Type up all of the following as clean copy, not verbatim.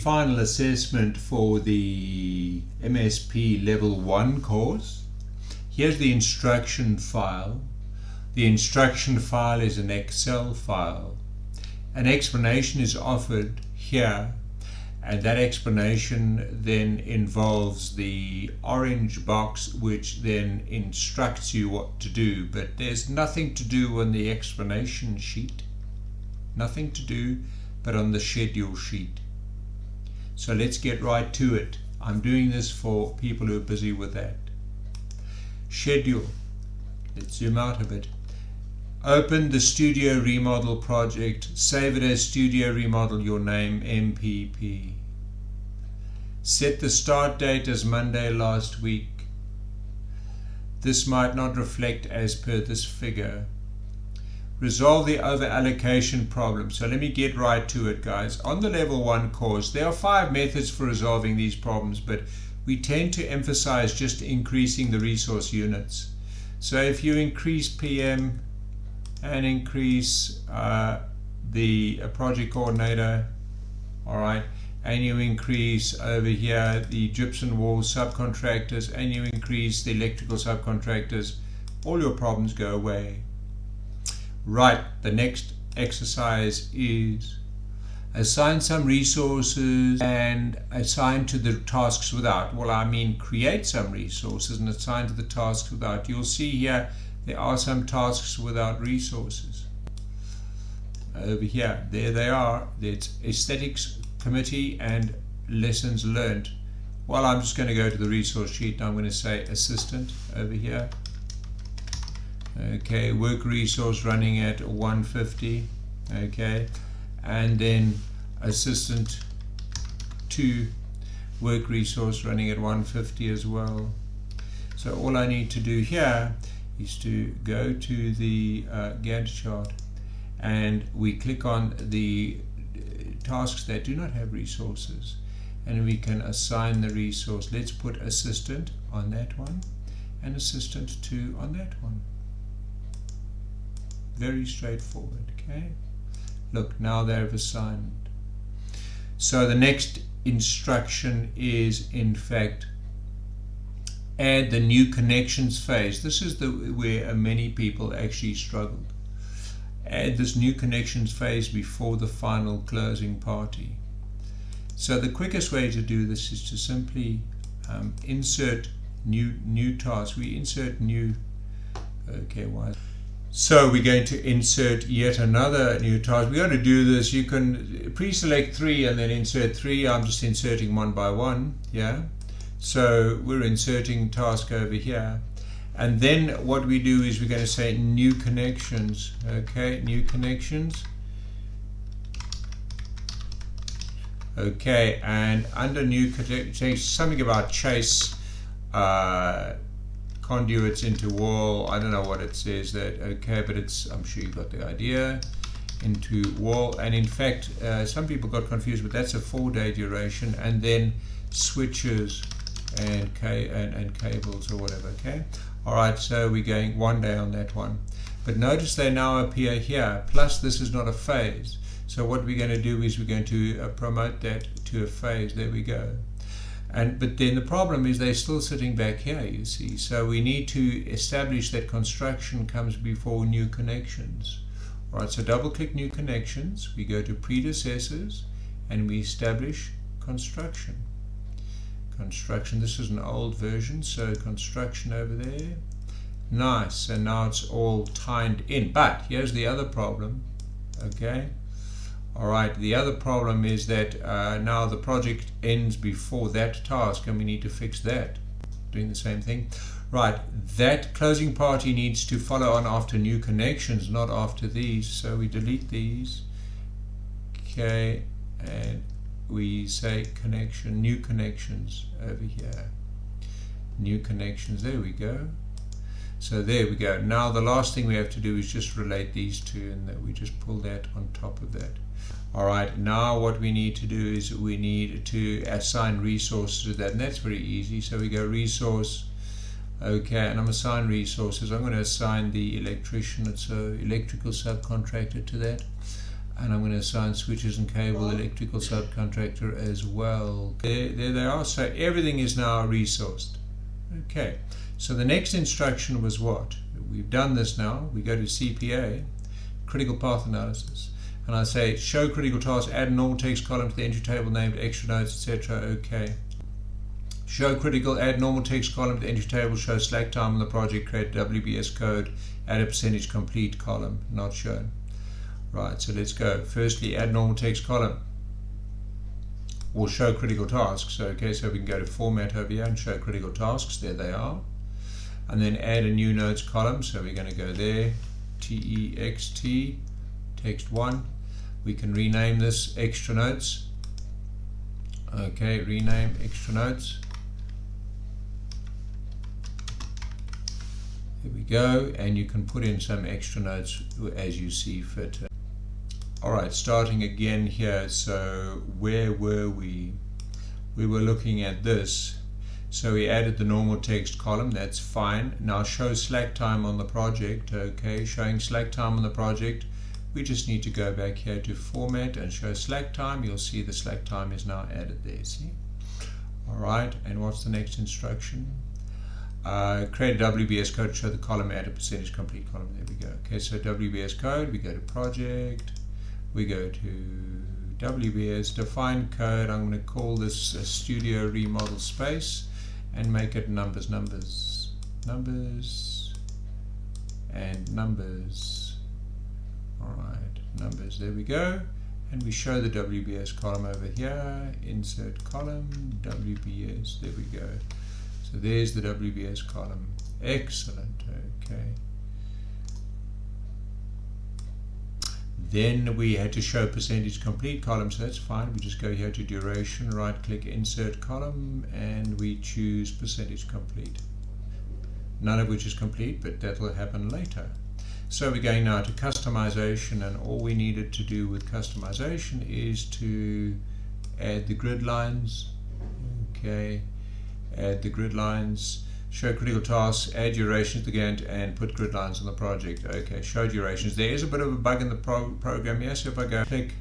final assessment for the MSP Level 1 course. Here's the instruction file. The instruction file is an Excel file. An explanation is offered here, and that explanation then involves the orange box, which then instructs you what to do. But there's nothing to do on the explanation sheet. Nothing to do but on the schedule sheet. So let's get right to it. I'm doing this for people who are busy with that. Schedule. Let's zoom out a bit. Open the Studio Remodel project. Save it as Studio Remodel, your name, MPP. Set the start date as Monday last week. This might not reflect as per this figure. Resolve the over-allocation problem. So let me get right to it, guys. On the Level 1 course, there are 5 methods for resolving these problems, but we tend to emphasize just increasing the resource units. So if you increase PM and increase the project coordinator, all right, and you increase over here the gypsum wall subcontractors, and you increase the electrical subcontractors, all your problems go away. Right, the next exercise is assign some resources and assign to the tasks without. Well, I mean create some resources and assign to the tasks without. You'll see here there are some tasks without resources. Over here, there they are. It's aesthetics committee and lessons learned. Well, I'm just going to go to the resource sheet and I'm going to say assistant over here. Okay, work resource running at 150. Okay, and then assistant 2, work resource running at 150 as well. So all I need to do here is to go to the Gantt chart, and we click on the tasks that do not have resources, and we can assign the resource. Let's put assistant on that one and assistant 2 on that one. Very straightforward. Okay, look, now they've assigned. So the next instruction is in fact add the new connections phase. This is where many people actually struggled. Add this new connections phase before the final closing party. So the quickest way to do this is to simply insert new task. We insert new. Okay, why? So we're going to insert yet another new task. We're going to do this. You can pre-select 3 and then insert 3. I'm just inserting one by one. Yeah. So we're inserting task over here. And then what we do is we're going to say new connections. Okay, new connections. Okay, and under new connections, something about chase conduits into wall. I don't know what it says that. Okay, but it's, I'm sure you got the idea. Into wall, and in fact some people got confused, but that's a 4-day duration, and then switches and cables or whatever. Okay, all right, so we're going 1 day on that one, but notice they now appear here, plus this is not a phase. So what we're going to do is we're going to promote that to a phase. There we go. But then the problem is they're still sitting back here, you see. So we need to establish that construction comes before new connections. All right, so double click new connections. We go to predecessors and we establish construction. Construction, this is an old version, so construction over there. Nice, and now it's all timed in. But here's the other problem, okay? All right, the other problem is that now the project ends before that task, and we need to fix that. Doing the same thing. Right, that closing party needs to follow on after new connections, not after these. So we delete these. Okay, and we say connection, new connections over here. New connections, there we go. So there we go. Now the last thing we have to do is just relate these two, and that we just pull that on top of that. All right, now what we need to do is we need to assign resources to that, and that's very easy. So we go resource, okay, and I'm assign resources. I'm going to assign the electrician, so electrical subcontractor to that. and I'm going to assign switches and cable electrical subcontractor as well. There they are. So everything is now resourced. Okay, so the next instruction was what? We've done this now. We go to CPA, critical path analysis, and I say show critical task, add a normal text column to the entry table named extra notes, etc. Okay. Show critical, add normal text column to the entry table, show slack time on the project, create WBS code, add a percentage complete column, not shown. Right, so let's go. Firstly, add normal text column or show critical tasks. Okay, so we can go to format over here and show critical tasks. There they are. And then add a new notes column. So we're going to go there, TEXT, text 1. We can rename this extra notes. Okay, rename extra notes. There we go, and you can put in some extra notes as you see fit. Alright, starting again here. So where were we? We were looking at this. So we added the normal text column, that's fine. Now show slack time on the project. Okay, showing slack time on the project. We just need to go back here to format and show slack time. You'll see the slack time is now added there, see? Alright, and what's the next instruction? Create a WBS code to show the column, add a percentage complete column. There we go. Okay, so WBS code, we go to project, we go to WBS, define code. I'm going to call this a studio remodel space and make it numbers, numbers, numbers, and numbers. Alright, numbers, there we go. And we show the WBS column over here, insert column, WBS, there we go. So there's the WBS column. Excellent, okay. Then we had to show percentage complete column, so that's fine. We just go here to duration, right click, insert column, and we choose percentage complete. None of which is complete, but that will happen later. So we're going now to customization, and all we needed to do with customization is to add the grid lines. Okay, add the grid lines, show critical tasks, add durations to the Gantt, and put grid lines on the project. Okay, show durations. There is a bit of a bug in the program here, so if I go click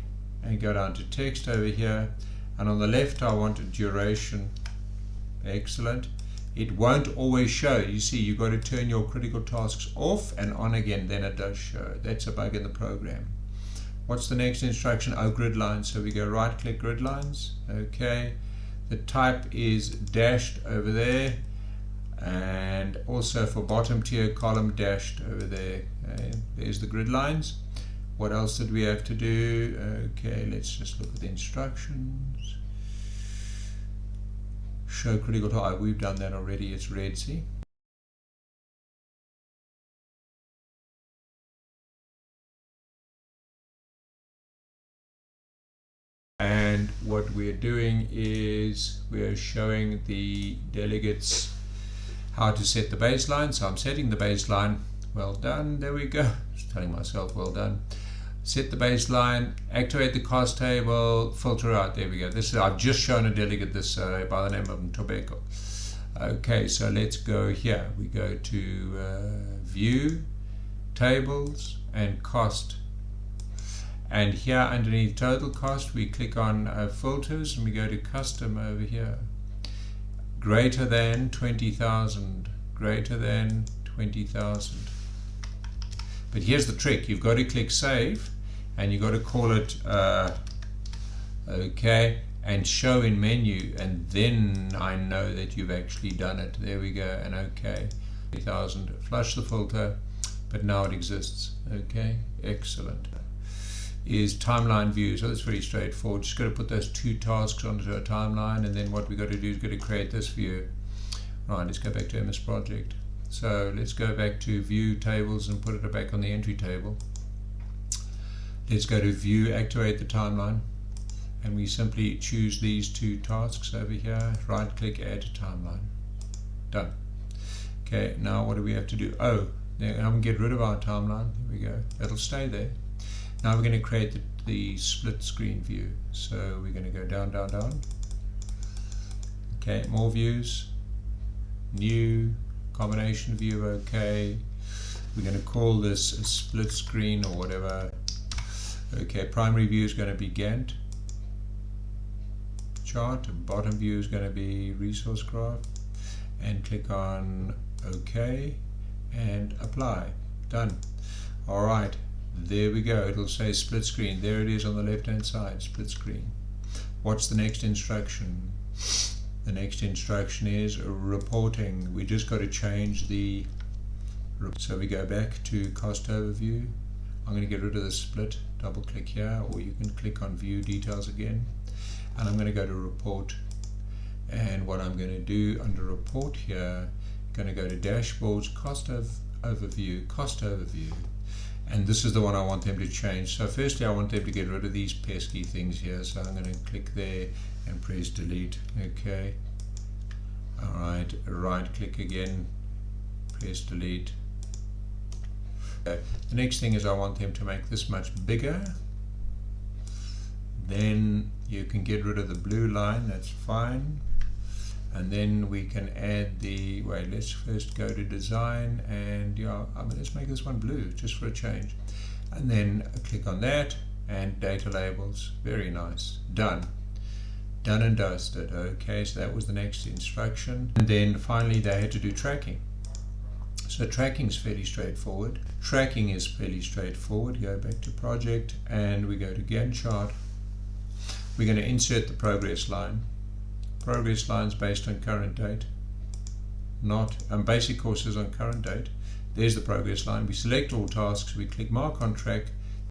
and go down to text over here, and on the left I want a duration. Excellent. It won't always show. You see, you've got to turn your critical tasks off and on again, then it does show. That's a bug in the program. What's the next instruction? Oh, grid lines. So we go right click grid lines. Okay. The type is dashed over there, and also for bottom tier column dashed over there. Okay. There's the grid lines. What else did we have to do? Okay, let's just look at the instructions. Show critical task. We've done that already. It's red, see? And what we're doing is we're showing the delegates how to set the baseline. So I'm setting the baseline. Well done. There we go. Just telling myself well done. Set the baseline, activate the cost table, filter out. There we go. This is, I've just shown a delegate this by the name of Ntobeko. Okay, so let's go here. We go to view, tables, and cost. And here underneath total cost, we click on filters and we go to custom over here. Greater than 20,000. Greater than 20,000. But here's the trick. You've got to click save and you've got to call it okay and show in menu, and then I know that you've actually done it. There we go, and okay. 20,000. Flush the filter, but now it exists. Okay, excellent. Is timeline view. So that's very straightforward. Just got to put those two tasks onto a timeline, and then what we got to do is got to create this view. Right, let's go back to MS Project. So let's go back to view tables and put it back on the entry table. Let's go to view, activate the timeline, and we simply choose these two tasks over here, right click, add to timeline. Done. Okay, now what do we have to do? Oh, there, I'm going to get rid of our timeline. There we go. It'll stay there. Now we're going to create the split screen view. So we're going to go down, down, down. Okay, more views, new, combination view, okay. We're going to call this a split screen or whatever. Okay, primary view is going to be Gantt chart, bottom view is going to be resource graph, and click on OK and apply. Done. Alright, there we go. It'll say split screen. There it is on the left hand side, split screen. What's the next instruction? The next instruction is reporting. We just got to change the, so we go back to cost overview. I'm going to get rid of the split, double click here, or you can click on view details again, and I'm going to go to report. And what I'm going to do under report here, going to go to dashboards, cost overview, and this is the one I want them to change. So firstly I want them to get rid of these pesky things here, so I'm going to click there and press delete. Okay, alright, right click again, press delete. The next thing is I want them to make this much bigger. Then you can get rid of the blue line, that's fine. And then we can add the, wait, let's first go to design, and yeah, let's make this one blue just for a change. And then click on that, and data labels, very nice, done. Done and dusted. Okay, so that was the next instruction. And then finally they had to do tracking. So tracking is fairly straightforward. Tracking is fairly straightforward. Go back to project, and we go to Gantt chart. We're going to insert the progress line. Progress lines based on current date, not basic courses on current date. There's the progress line. We select all tasks, we click mark on track,